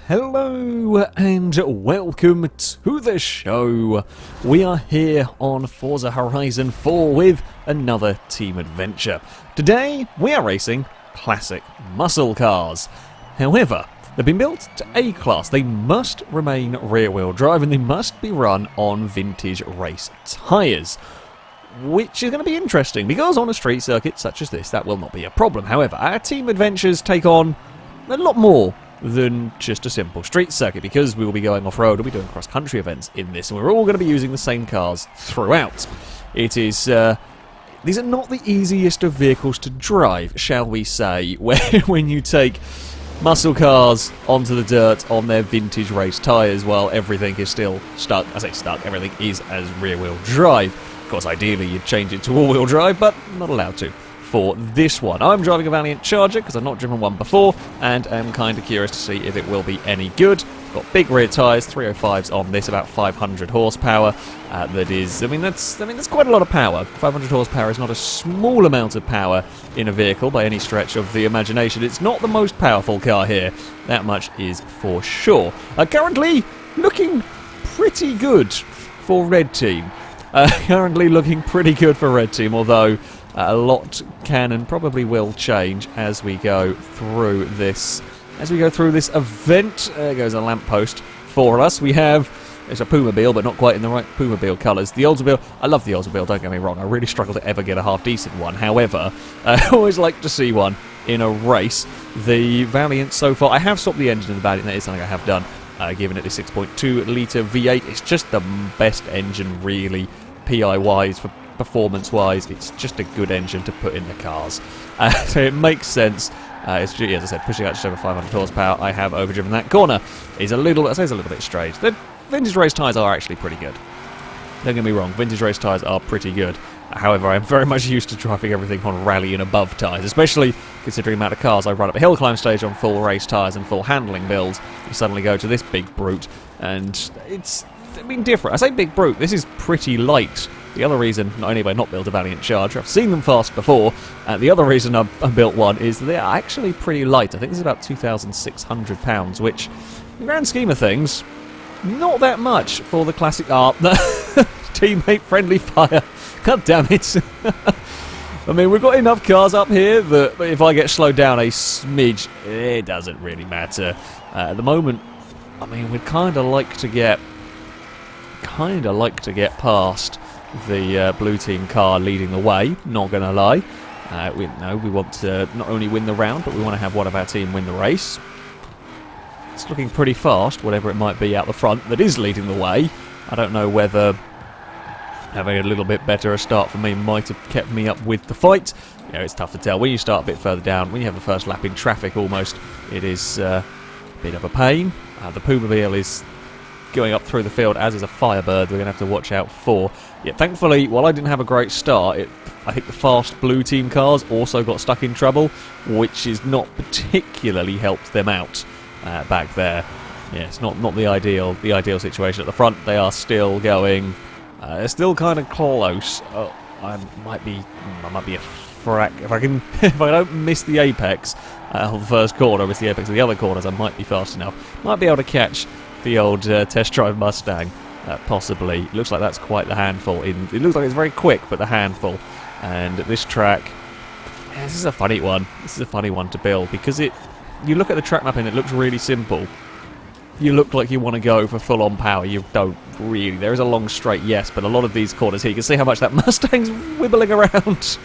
Hello and welcome to the show. We are here on Forza Horizon 4 with another team adventure. Today we are racing classic muscle cars. However, they've been built to A-class. They must remain rear-wheel drive and they must be run on vintage race tyres. Which is going to be interesting because on a street circuit such as this that will not be a problem. However, our team adventures take on a lot more than just a simple street circuit because we will be going off-road, we'll be doing cross-country events in this, and we're all going to be using the same cars throughout. It is, these are not the easiest of vehicles to drive, shall we say, when you take muscle cars onto the dirt on their vintage race tyres while everything is still stuck. I say stuck, everything is as rear-wheel drive. Of course, ideally you'd change it to all-wheel drive, but not allowed to. For this one, I'm driving a Valiant Charger because I've not driven one before and I'm kind of curious to see if it will be any good. Got big rear tyres, 305s on this, about 500 horsepower. That is, that's quite a lot of power. 500 horsepower is not a small amount of power in a vehicle by any stretch of the imagination. It's not the most powerful car here, that much is for sure. Currently looking pretty good for Red Team. Currently looking pretty good for Red Team, although a lot can and probably will change as we go through this. Event, there goes a lamppost for us. We have, it's a Pumobile, but not quite in the right Pumobile colours. The Oldsmobile, I love the Oldsmobile, don't get me wrong. I really struggle to ever get a half-decent one. However, I always like to see one in a race. The Valiant so far, I have swapped the engine in the Valiant, that is something I have done. Given it the 6.2 litre V8, it's just the best engine really, PI-wise, for performance-wise. It's just a good engine to put in the cars. So it makes sense. It's, as I said, pushing out just over 500 horsepower. I have overdriven that corner. Is a little, I say it's a little bit strange. The vintage race tyres are actually pretty good. Don't get me wrong, vintage race tyres are pretty good. However, I'm very much used to driving everything on rally and above tyres, especially considering the amount of cars I run up a hill climb stage on full race tyres and full handling builds. You suddenly go to this big brute, and it's different. I say big brute, this is pretty light. The other reason, not only have I not built a Valiant Charger, I've seen them fast before, the other reason I built one is that they are actually pretty light. I think this is about £2,600, which, in the grand scheme of things, not that much for the classic art. Teammate friendly fire. God damn it. I mean, we've got enough cars up here that if I get slowed down a smidge, it doesn't really matter. At the moment, I mean, we'd kind of like to get past the blue team car leading the way, not gonna lie. We want to not only win the round, but we want to have one of our team win the race. It's looking pretty fast, whatever it might be out the front that is leading the way. I don't know whether having a little bit better a start for me might have kept me up with the fight. You know, it's tough to tell. When you start a bit further down, when you have the first lap in traffic almost, it is a bit of a pain. The Pumobile is going up through the field, as is a Firebird we're going to have to watch out for. Yeah, thankfully, while I didn't have a great start, I think the fast blue team cars also got stuck in trouble, which is not particularly helped them out back there. Yeah, it's not the ideal situation at the front. They are still going, they're still kind of close. Oh, I might be a frack if I don't miss the apex of the first corner, miss the apex of the other corners. I might be fast enough. Might be able to catch the old test drive Mustang, possibly. It looks like that's quite the handful. It looks like it's very quick, but the handful. And at this track, yeah, this is a funny one. This is a funny one to build because you look at the track mapping, it looks really simple. You look like you want to go for full-on power. You don't really. There is a long straight, yes, but a lot of these corners here, you can see how much that Mustang's wibbling around.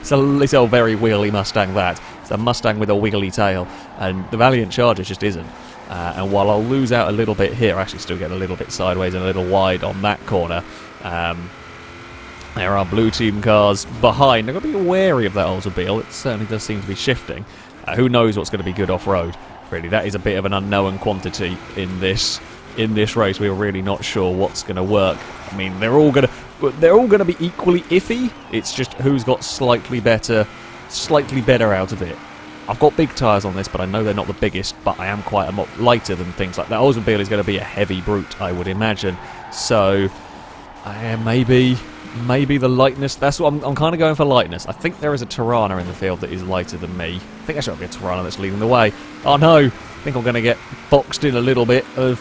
It's a very wheelie Mustang, that. It's a Mustang with a wiggly tail, and the Valiant Charger just isn't. And while I'll lose out a little bit here, I actually still get a little bit sideways and a little wide on that corner. There are blue team cars behind. I've got to be wary of that Oldsmobile. It certainly does seem to be shifting. Who knows what's going to be good off-road? Really, that is a bit of an unknown quantity in this race. We're really not sure what's going to work. I mean, they're all going to be equally iffy. It's just who's got slightly better out of it. I've got big tyres on this, but I know they're not the biggest, but I am quite a lot lighter than things like that. Oldsmobile is going to be a heavy brute, I would imagine. So, maybe the lightness. That's what I'm kind of going for, lightness. I think there is a Tirana in the field that is lighter than me. I think there should be a Tirana that's leading the way. Oh no! think I'm going to get boxed in a little bit of...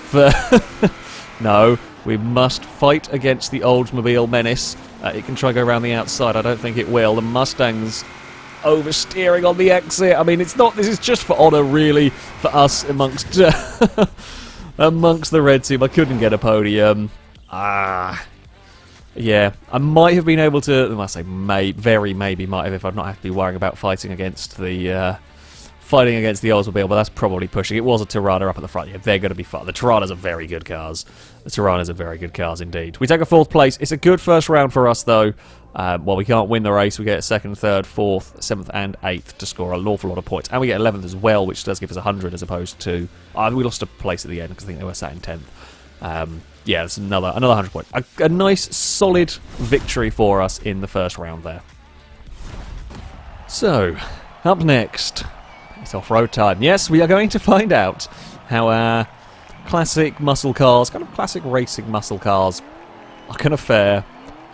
No, we must fight against the Oldsmobile menace. It can try to go around the outside. I don't think it will. The Mustang's oversteering on the exit. I mean, it's not... This is just for honour, really, for us amongst... amongst the red team. I couldn't get a podium. Yeah, I might have been able to... I say very maybe might have if I'd not have to be worrying about fighting against the... Oldsmobile, but that's probably pushing. It was a Tirana up at the front. Yeah, they're going to be fun. The Tiranas are very good cars. The Tiranas are very good cars indeed. We take a 4th place. It's a good first round for us, though. Well, we can't win the race. We get 2nd, 3rd, 4th, 7th, and 8th to score an awful lot of points. And we get 11th as well, which does give us 100 as opposed to... we lost a place at the end because I think they were sat in 10th. Yeah, it's another 100 points. A nice, solid victory for us in the first round there. So, up next... It's off-road time. Yes, we are going to find out how our classic muscle cars, kind of classic racing muscle cars, are going to fare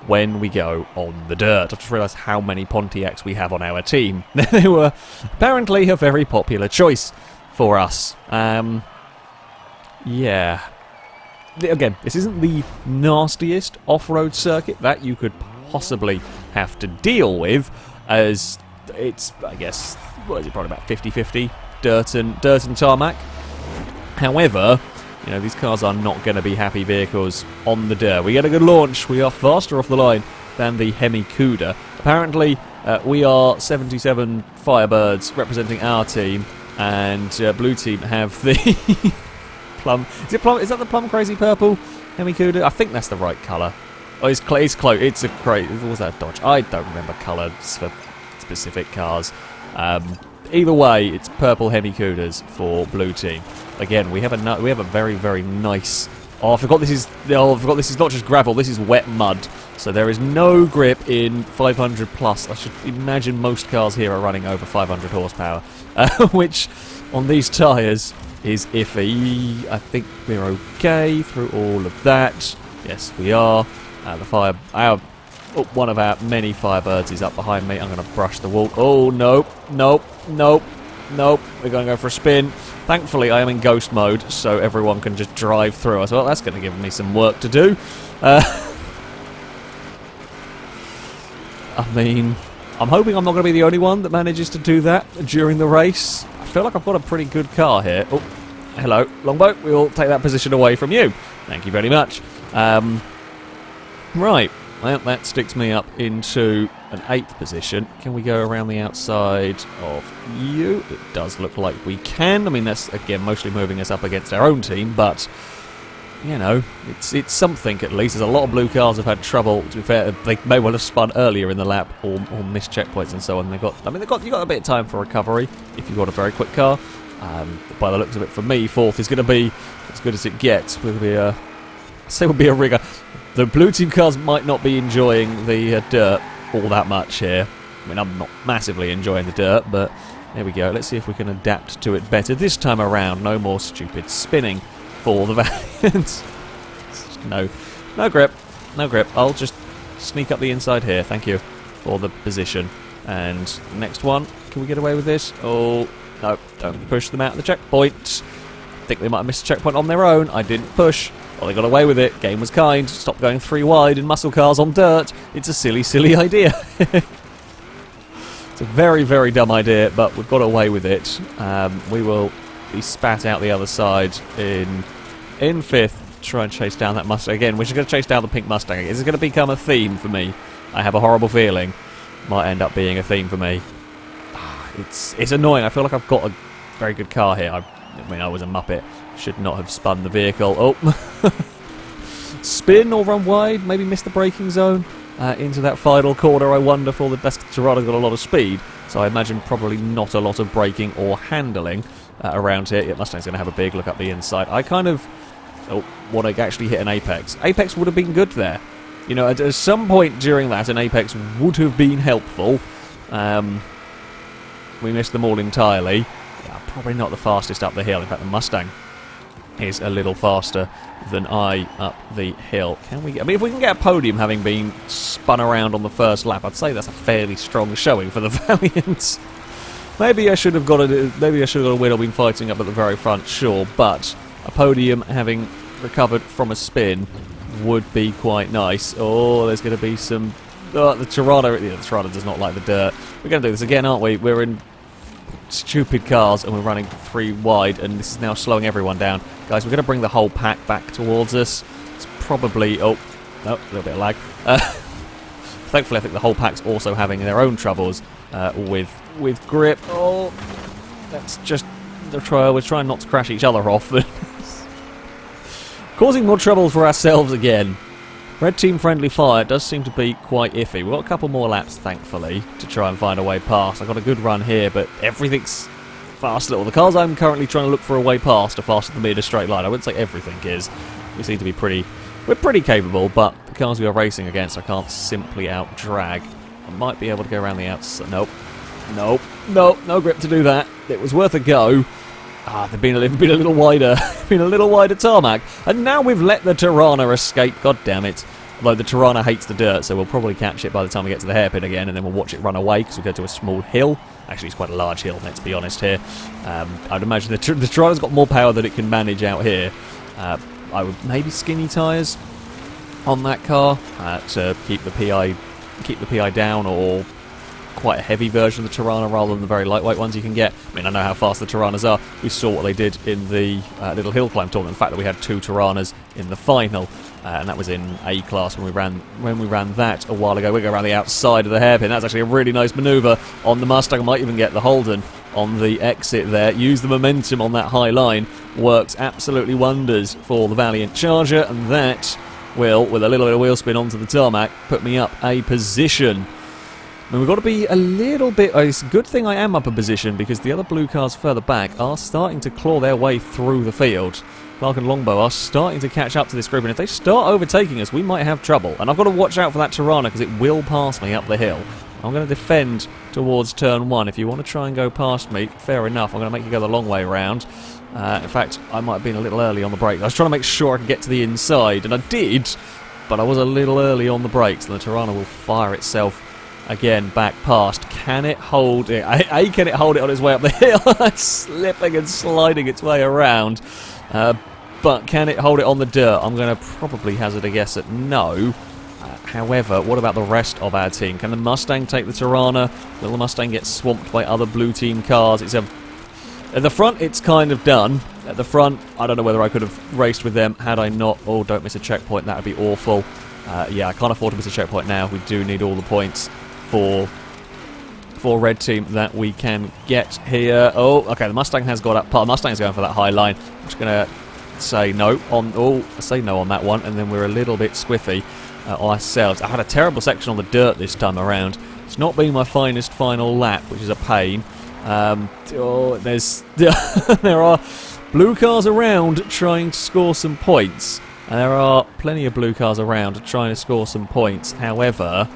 when we go on the dirt. I just realised how many Pontiacs we have on our team. They were apparently a very popular choice for us. Yeah. Again, this isn't the nastiest off-road circuit that you could possibly have to deal with, as it's, I guess... What is it, probably about 50-50 dirt and tarmac. However, you know, these cars are not going to be happy vehicles on the dirt. We get a good launch. We are faster off the line than the Hemi Cuda. Apparently, we are 77 Firebirds representing our team, and blue team have the plum. Is it plum? Is that the plum crazy purple Hemi Cuda? I think that's the right colour. Oh, it's close. It's a great. What was that Dodge? I don't remember colours for specific cars. Either way, it's purple Hemi Cudas for blue team. Again, we have a very, very nice... I forgot this is not just gravel, this is wet mud. So there is no grip in 500 plus. I should imagine most cars here are running over 500 horsepower, which on these tyres is iffy. I think we're okay through all of that. Yes, we are. One of our many Firebirds is up behind me. I'm going to brush the wall. Oh, nope. We're going to go for a spin. Thankfully, I am in ghost mode, so everyone can just drive through us. Well, that's going to give me some work to do. I mean, I'm hoping I'm not going to be the only one that manages to do that during the race. I feel like I've got a pretty good car here. Oh, hello, Longboat. We will take that position away from you. Thank you very much. Right. Well, that sticks me up into an 8th position. Can we go around the outside of you? It does look like we can. I mean, that's, again, mostly moving us up against our own team, but, you know, it's something at least. There's a lot of blue cars have had trouble. To be fair, they may well have spun earlier in the lap or missed checkpoints and so on. You got a bit of time for recovery if you've got a very quick car. By the looks of it, for me, 4th is going to be as good as it gets. We'll be a rigger. The blue team cars might not be enjoying the dirt all that much here. I mean, I'm not massively enjoying the dirt, but there we go. Let's see if we can adapt to it better this time around. No more stupid spinning for the Valiant. No grip. I'll just sneak up the inside here. Thank you for the position. And next one. Can we get away with this? Oh, no. Don't push them out of the checkpoint. I think they might have missed a checkpoint on their own. I didn't push. Well, they got away with it. Game was kind. Stop going 3 wide in muscle cars on dirt. It's a silly, silly idea. It's a very, very dumb idea, but we've got away with it. We will be spat out the other side in 5th. Try and chase down that Mustang again. We're just going to chase down the pink Mustang. Is it going to become a theme for me? I have a horrible feeling. Might end up being a theme for me. It's annoying. I feel like I've got a very good car here. I mean, I was a muppet. Should not have spun the vehicle. Oh. Spin or run wide. Maybe miss the braking zone. Into that final corner, I wonder, for the best. Tirana's got a lot of speed, so I imagine probably not a lot of braking or handling around here. Yeah, Mustang's going to have a big look up the inside. I kind of want to actually hit an apex. Apex would have been good there. You know, at some point during that, an apex would have been helpful. We missed them all entirely. Yeah, probably not the fastest up the hill. In fact, the Mustang is a little faster than I up the hill. Can we? I mean, if we can get a podium having been spun around on the first lap, I'd say that's a fairly strong showing for the Valiant. Maybe I should have got a win or been fighting up at the very front, sure, but a podium having recovered from a spin would be quite nice. Oh, there's going to be some... Oh, the Tirana does not like the dirt. We're going to do this again, aren't we? We're in stupid cars and we're running 3 wide, and this is now slowing everyone down. Guys, we're going to bring the whole pack back towards us. It's probably... Oh, no, a little bit of lag. Thankfully, I think the whole pack's also having their own troubles with grip. Oh, that's just the trial. We're trying not to crash each other off. Causing more trouble for ourselves again. Red team friendly fire does seem to be quite iffy. We've got a couple more laps, thankfully, to try and find a way past. I got a good run here, but everything's fast little. The cars I'm currently trying to look for a way past are faster than me in a straight line. I wouldn't say everything is. We seem to be we're pretty capable, but the cars we are racing against I can't simply out-drag. I might be able to go around the outside. Nope. Nope. Nope. No grip to do that. It was worth a go. Ah, they've been a little wider. Been a little wider tarmac. And now we've let the Tirana escape. God damn it. Although the Tirana hates the dirt, so we'll probably catch it by the time we get to the hairpin again, and then we'll watch it run away because we go to a small hill. Actually, it's quite a large hill, let's be honest here. I'd imagine the Tirana's got more power than it can manage out here. I would maybe skinny tyres on that car to keep the PI down, or quite a heavy version of the Tirana rather than the very lightweight ones you can get. I mean, I know how fast the Tiranas are. We saw what they did in the little hill climb tournament. The fact that we had 2 Tiranas in the final, and that was in A class when we ran that a while ago. We go around the outside of the hairpin. That's actually a really nice manoeuvre on the Mustang. I might even get the Holden on the exit there. Use the momentum on that high line. Works absolutely wonders for the Valiant Charger, and that will, with a little bit of wheel spin onto the tarmac, put me up a position. I mean, we've got to be a little bit... It's a good thing I am up a position, because the other blue cars further back are starting to claw their way through the field. Clark and Longbow are starting to catch up to this group, and if they start overtaking us, we might have trouble. And I've got to watch out for that Tirana, because it will pass me up the hill. I'm going to defend towards turn 1. If you want to try and go past me, fair enough. I'm going to make you go the long way around. In fact, I might have been a little early on the brake. I was trying to make sure I could get to the inside, and I did, but I was a little early on the brakes, and the Tirana will fire itself again back past. Can it hold it? Can it hold it on its way up the hill? It's slipping and sliding its way around. But can it hold it on the dirt? I'm going to probably hazard a guess at no. However, what about the rest of our team? Can the Mustang take the Tirana? Will the Mustang get swamped by other blue team cars? At the front, it's kind of done. At the front, I don't know whether I could have raced with them had I not. Oh, don't miss a checkpoint. That would be awful. Yeah, I can't afford to miss a checkpoint now. We do need all the points for red team that we can get here. Oh, okay, the Mustang has got up. The Mustang's going for that high line. I'm just going to say no on... Oh, I say no on that one, and then we're a little bit squiffy ourselves. I had a terrible section on the dirt this time around. It's not been my finest final lap, which is a pain. There are blue cars around trying to score some points. And there are plenty of blue cars around trying to score some points. However,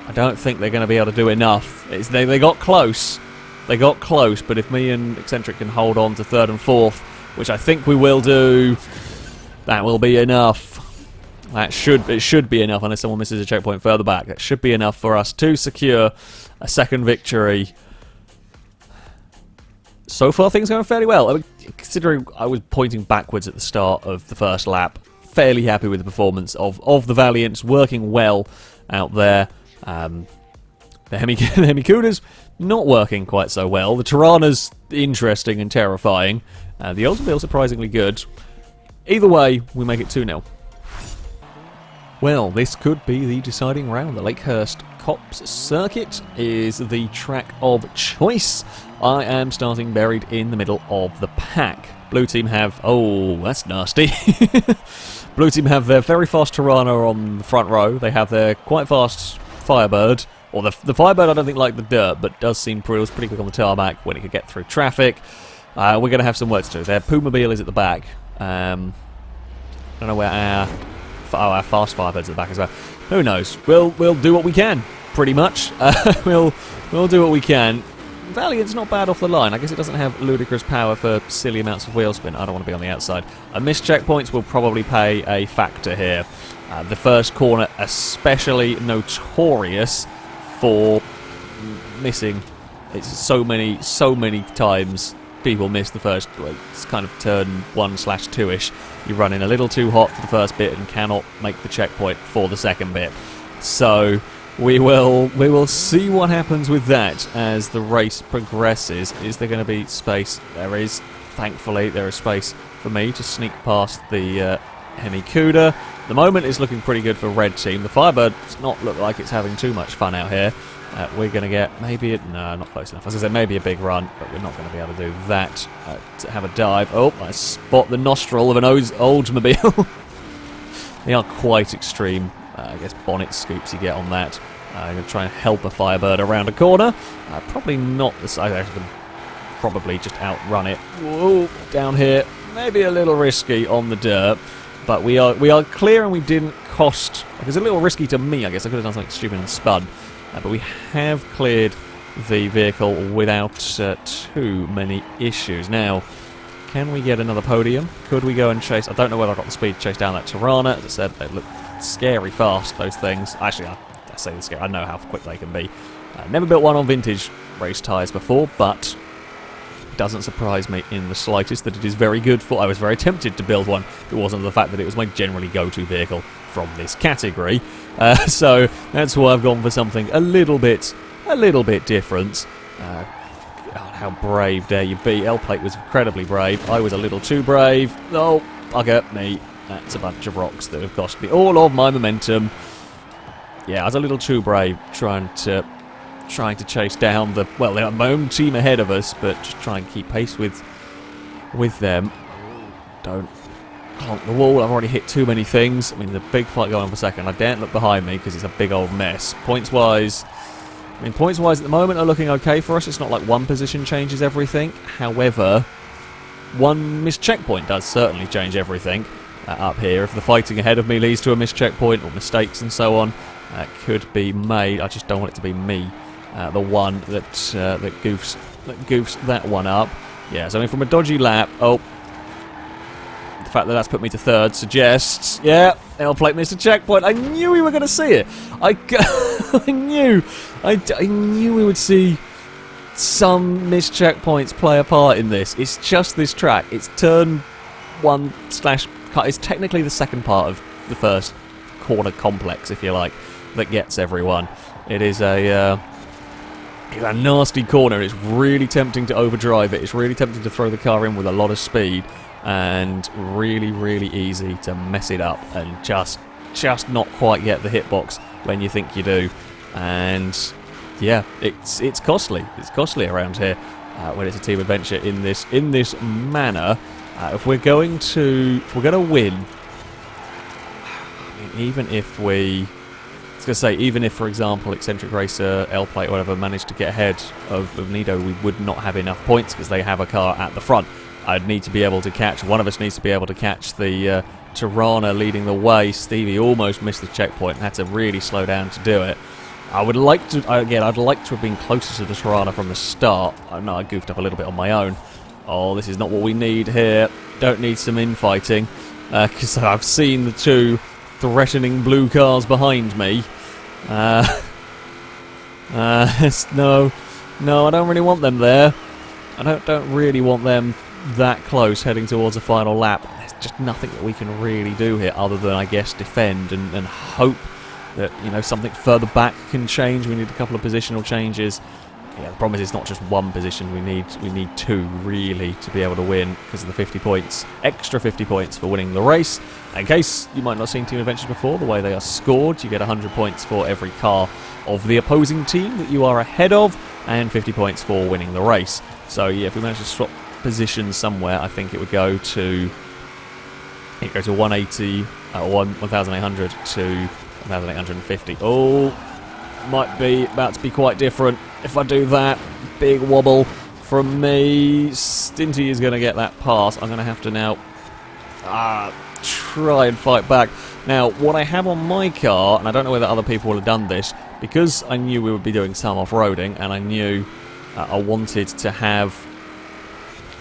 I don't think they're going to be able to do enough. They got close. They got close, but if me and Eccentric can hold on to 3rd and 4th, which I think we will do, that will be enough. It should be enough, unless someone misses a checkpoint further back. That should be enough for us to secure a second victory. So far, things are going fairly well. I mean, considering I was pointing backwards at the start of the first lap, fairly happy with the performance of the Valiants, working well out there. The Hemikuda's not working quite so well. The Tirana's interesting and terrifying. The Oldsmobile surprisingly good. Either way, we make it 2-0. Well, this could be the deciding round. The Lakehurst Circuit is the track of choice. I am starting buried in the middle of the pack. Blue team have... Oh, that's nasty. Blue team have their very fast Tirana on the front row. They have their quite fast Firebird. Or the Firebird I don't think liked the dirt, but does seem pretty quick on the tarmac when it could get through traffic. We're going to have some work to do. Their Pumobile is at the back. I don't know where our fast Firebird's at the back as well. Who knows? We'll do what we can, pretty much. We'll do what we can. Valiant's not bad off the line. I guess it doesn't have ludicrous power for silly amounts of wheel spin. I don't want to be on the outside. Missed checkpoints will probably play a factor here. The first corner especially notorious for missing It's so many times people miss the first, well, it's kind of turn 1/2-ish. You run in a little too hot for the first bit and cannot make the checkpoint for the second bit. So we will see what happens with that as the race progresses. Is there going to be space? There is. Thankfully, there is space for me to sneak past the Hemi Cuda. The moment is looking pretty good for red team. The Firebird does not look like it's having too much fun out here. We're going to get maybe... no, not close enough. As I said, maybe a big run, but we're not going to be able to do that. To have a dive. Oh, I spot the nostril of an Oldsmobile. They are quite extreme, I guess, bonnet scoops you get on that. I'm going to try and help a Firebird around a corner. Probably not the side. I can probably just outrun it. Whoa, down here. Maybe a little risky on the dirt. But we are clear, and we didn't cost... Like, it's a little risky to me, I guess. I could have done something stupid and spun. But we have cleared the vehicle without too many issues. Now, can we get another podium? Could we go and chase... I don't know whether I've got the speed to chase down that Tirana. As I said, they look scary fast, those things. Actually, I say they're scary. I know how quick they can be. Never built one on vintage race tyres before, but... doesn't surprise me in the slightest that it is very good for... I was very tempted to build one if it wasn't the fact that it was my generally go-to vehicle from this category. So that's why I've gone for something a little bit different. God, how brave dare you be. L-Plate was incredibly brave. I was a little too brave. Oh, bugger me. That's a bunch of rocks that have cost me all of my momentum. Yeah, I was a little too brave trying to chase down the... well, they are my own team ahead of us, but just try and keep pace with them. Don't clonk the wall. I've already hit too many things. I mean, there's a big fight going on for a second. I daren't look behind me because it's a big old mess. Points-wise at the moment are looking okay for us. It's not like one position changes everything. However, one missed checkpoint does certainly change everything up here. If the fighting ahead of me leads to a missed checkpoint or mistakes and so on, could be made. I just don't want it to be me. The one that goofs that one up. Yeah, so I mean, from a dodgy lap, the fact that that's put me to third suggests, yeah, L-Plate missed a checkpoint. I knew we were going to see it. I knew we would see some missed checkpoints play a part in this. It's just this track. It's turn 1 / it's technically the second part of the first corner complex, if you like, that gets everyone. It is a nasty corner. It's really tempting to overdrive it. It's really tempting to throw the car in with a lot of speed, and really, really easy to mess it up and just not quite get the hitbox when you think you do. And yeah, it's costly. It's costly around here when it's a team adventure in this manner. If we're going to win, I mean, even if, for example, Eccentric Racer, L-Plate, or whatever, managed to get ahead of Nido, we would not have enough points because they have a car at the front. I'd need to be able to catch, one of us needs to be able to catch the Tirana leading the way. Stevie almost missed the checkpoint and had to really slow down to do it. I would like to, again, I'd like to have been closer to the Tirana from the start. I know I goofed up a little bit on my own. Oh, this is not what we need here. Don't need some infighting, because I've seen the two threatening blue cars behind me. No, I don't really want them there. I don't really want them that close heading towards a final lap. There's just nothing that we can really do here other than, I guess, defend and hope that, you know, something further back can change. We need a couple of positional changes. Yeah, the problem is it's not just one position. We need two, really, to be able to win because of the 50 points, extra 50 points for winning the race. In case you might not have seen Team Adventures before, the way they are scored, you get 100 points for every car of the opposing team that you are ahead of, and 50 points for winning the race. So yeah, if we manage to swap positions somewhere, I think it would go to 180 or 1,800 to 1,850. Oh, might be about to be quite different if I do that. Big wobble from me. Stinty is going to get that pass. I'm going to have to now try and fight back. Now, what I have on my car, and I don't know whether other people will have done this, because I knew we would be doing some off-roading, and I knew I wanted to have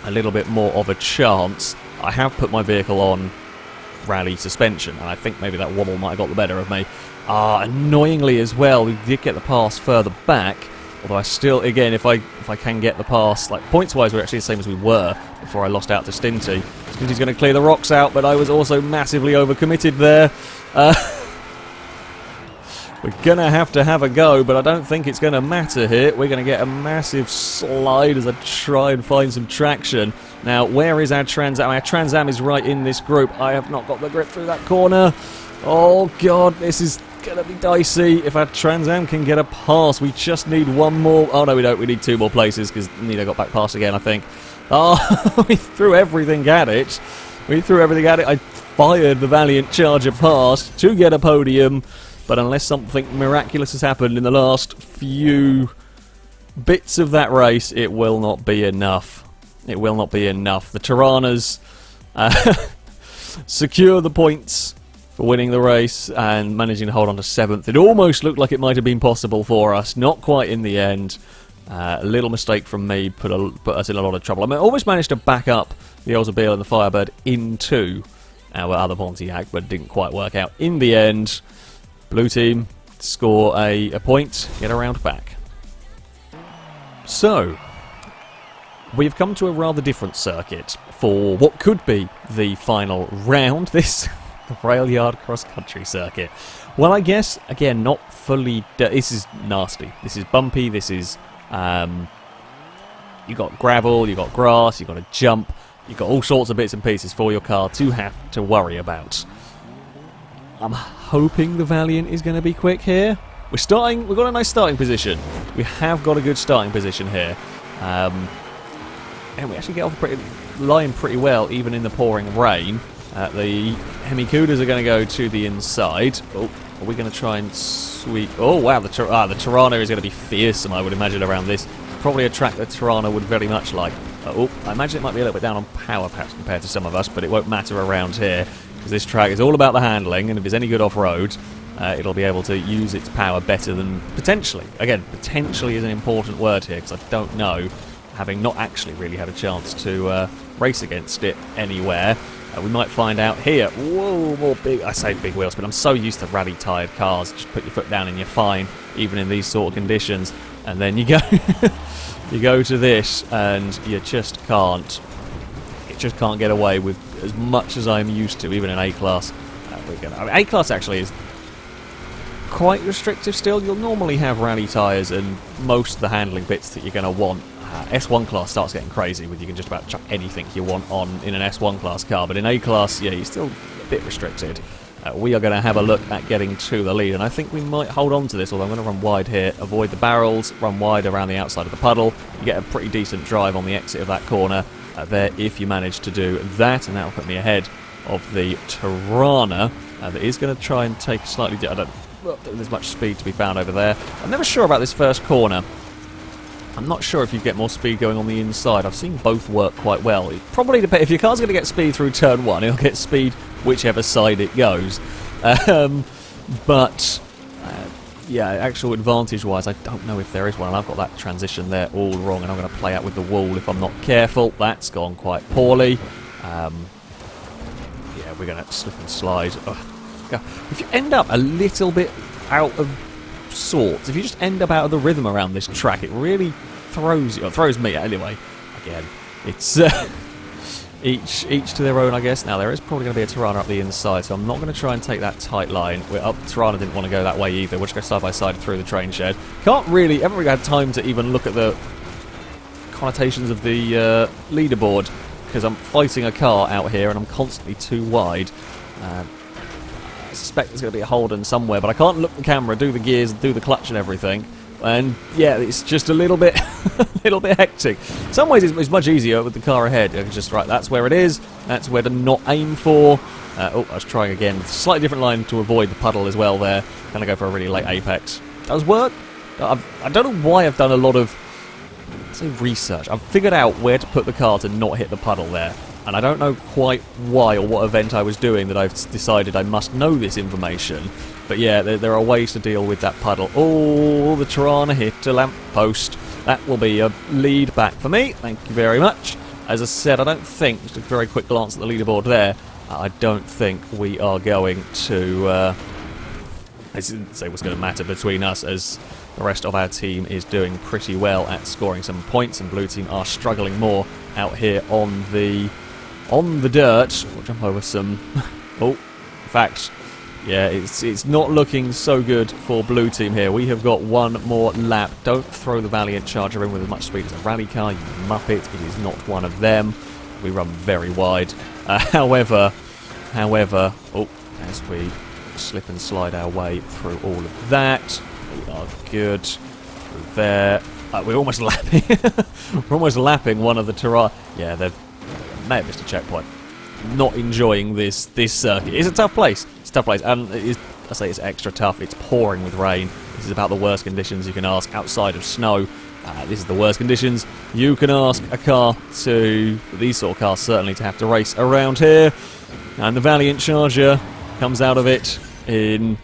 a little bit more of a chance, I have put my vehicle on rally suspension, and I think maybe that wobble might have got the better of me. Annoyingly as well, we did get the pass further back, Although I still, again, if I can get the pass, like points-wise, we're actually the same as we were before I lost out to Stinty. Stinty's going to clear the rocks out, but I was also massively overcommitted there. We're going to have a go, but I don't think it's going to matter here. We're going to get a massive slide as I try and find some traction. Now, where is our Trans Am? Our Trans Am is right in this group. I have not got the grip through that corner. Oh, God, this is going to be dicey. If our Trans Am can get a pass, we just need one more. Oh, no, we don't. We need 2 more places because Nito got back past again, I think. Oh, we threw everything at it. I fired the Valiant Charger past to get a podium. But unless something miraculous has happened in the last few bits of that race, it will not be enough. It will not be enough. The Tiranas secure the points for winning the race and managing to hold on to 7th. It almost looked like it might have been possible for us. Not quite in the end. A little mistake from me put us in a lot of trouble. I almost managed to back up the Elzebile and the Firebird into our other Pontiac, but it didn't quite work out. In the end, blue team score a point, get a round back. So, we've come to a rather different circuit for what could be the final round. This, the Railyard cross-country circuit. Well, I guess, again, not fully... this is nasty. This is bumpy, this is... you got gravel, you got grass, you got a jump, you got all sorts of bits and pieces for your car to have to worry about. I'm hoping the Valiant is going to be quick here. We've got a nice starting position. We have got a good starting position here. And we actually get off the line pretty well, even in the pouring rain. The Hemikudas are going to go to the inside. Oh, are we going to try and sweep... Oh, wow, the Tirana is going to be fearsome, I would imagine, around this. Probably a track that Tirana would very much like. Oh, I imagine it might be a little bit down on power, perhaps, compared to some of us, but it won't matter around here. This track is all about the handling, and if it's any good off-road, it'll be able to use its power better than potentially. Again, potentially is an important word here, because I don't know, having not actually really had a chance to race against it anywhere. We might find out here. Whoa, more big, I say big wheels, but I'm so used to rally-tired cars. Just put your foot down and you're fine, even in these sort of conditions. And then you go, you go to this, and you just can't. Just can't get away with as much as I'm used to, even in A-Class. A-Class actually is quite restrictive still. You'll normally have rally tyres and most of the handling bits that you're going to want. S1 class starts getting crazy with you can just about chuck anything you want on in an S1 class car, but in A-Class, yeah, you're still a bit restricted. We are going to have a look at getting to the lead, and I think we might hold on to this, although I'm going to run wide here, avoid the barrels, run wide around the outside of the puddle. You get a pretty decent drive on the exit of that corner. There if you manage to do that, and that'll put me ahead of the Tirana that is going to try and take a slightly... I don't there's much speed to be found over there. I'm never sure about this first corner. I'm not sure if you get more speed going on the inside. I've seen both work quite well. It probably depends. If your car's going to get speed through turn 1, it'll get speed whichever side it goes. Yeah, actual advantage-wise, I don't know if there is one, and I've got that transition there all wrong, and I'm going to play out with the wall if I'm not careful. That's gone quite poorly. Yeah, we're going to slip and slide. Ugh. If you end up a little bit out of sorts, if you just end up out of the rhythm around this track, it really throws you. It throws me anyway. Again, it's... Each to their own, I guess. Now, there is probably going to be a Tirana up the inside, so I'm not going to try and take that tight line. Tirana didn't want to go that way either. We'll just go side by side through the train shed. Haven't really had time to even look at the connotations of the leaderboard, because I'm fighting a car out here and I'm constantly too wide. I suspect there's going to be a Holden somewhere, but I can't look at the camera, do the gears, do the clutch and everything. And yeah, it's just a little bit hectic. In some ways it's much easier with the car ahead. It's just, right, that's where it is, that's where to not aim for. Oh, I was trying again. Slightly different line to avoid the puddle as well there. Gonna go for a really late apex. Does work. I don't know why I've done a lot of, let's say, research. I've figured out where to put the car to not hit the puddle there. And I don't know quite why or what event I was doing that I've decided I must know this information. But yeah, there are ways to deal with that puddle. Oh, the Tirana hit a lamppost. That will be a lead back for me. Thank you very much. As I said, I don't think, just a very quick glance at the leaderboard there, I don't think we are going to... I didn't say what's going to matter between us, as the rest of our team is doing pretty well at scoring some points, and blue team are struggling more out here on the dirt. We'll jump over some... oh, in fact, yeah, it's not looking so good for blue team here. We have got one more lap. Don't throw the Valiant Charger in with as much speed as a rally car, you muppet. It is not one of them. We run very wide. However, oh, as we slip and slide our way through all of that, we are good. Through there. We're almost lapping. We're almost lapping one of the Terra. Yeah, they may have missed a checkpoint. Not enjoying this circuit. It's a tough place. It's a tough place, and I say it's extra tough. It's pouring with rain. This is about the worst conditions you can ask outside of snow. This is the worst conditions you can ask a car to, these sort of cars certainly, to have to race around here. And the Valiant Charger comes out of it in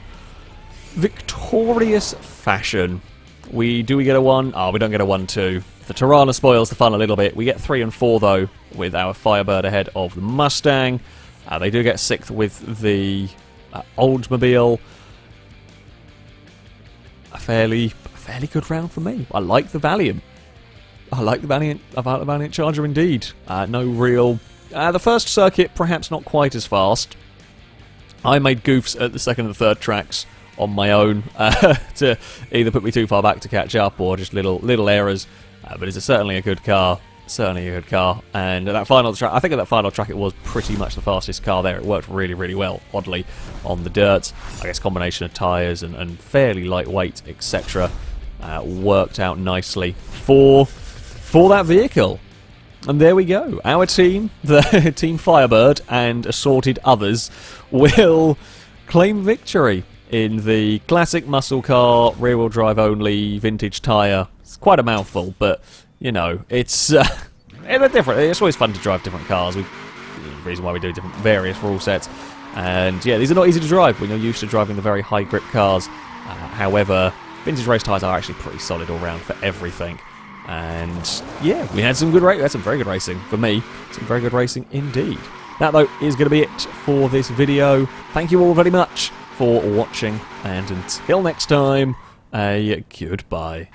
victorious fashion. Do we get a 1? Oh, we don't get a 1-2. The Tirana spoils the fun a little bit. We get 3 and 4 though, with our Firebird ahead of the Mustang. They do get 6th with the Oldsmobile. A fairly good round for me. I like the Valiant. I like the Valiant Charger indeed. No real... the first circuit, perhaps not quite as fast. I made goofs at the second and third tracks on my own to either put me too far back to catch up or just little errors. But it's certainly a good car. Certainly a good car. And at that final track, I think at that final track it was pretty much the fastest car there. It worked really, really well, oddly, on the dirt. I guess combination of tyres and fairly lightweight, etc. Worked out nicely for that vehicle. And there we go. Our team, the Team Firebird and assorted others, will claim victory in the classic muscle car, rear-wheel drive only, vintage tyre. It's quite a mouthful, but, you know, it's different. It's always fun to drive different cars. The reason why we do different various rule sets. And, yeah, these are not easy to drive when you're used to driving the very high-grip cars. However, vintage race tyres are actually pretty solid all-round for everything. And, yeah, we had some very good racing for me. Some very good racing indeed. That, though, is going to be it for this video. Thank you all very much for watching, and until next time, a goodbye.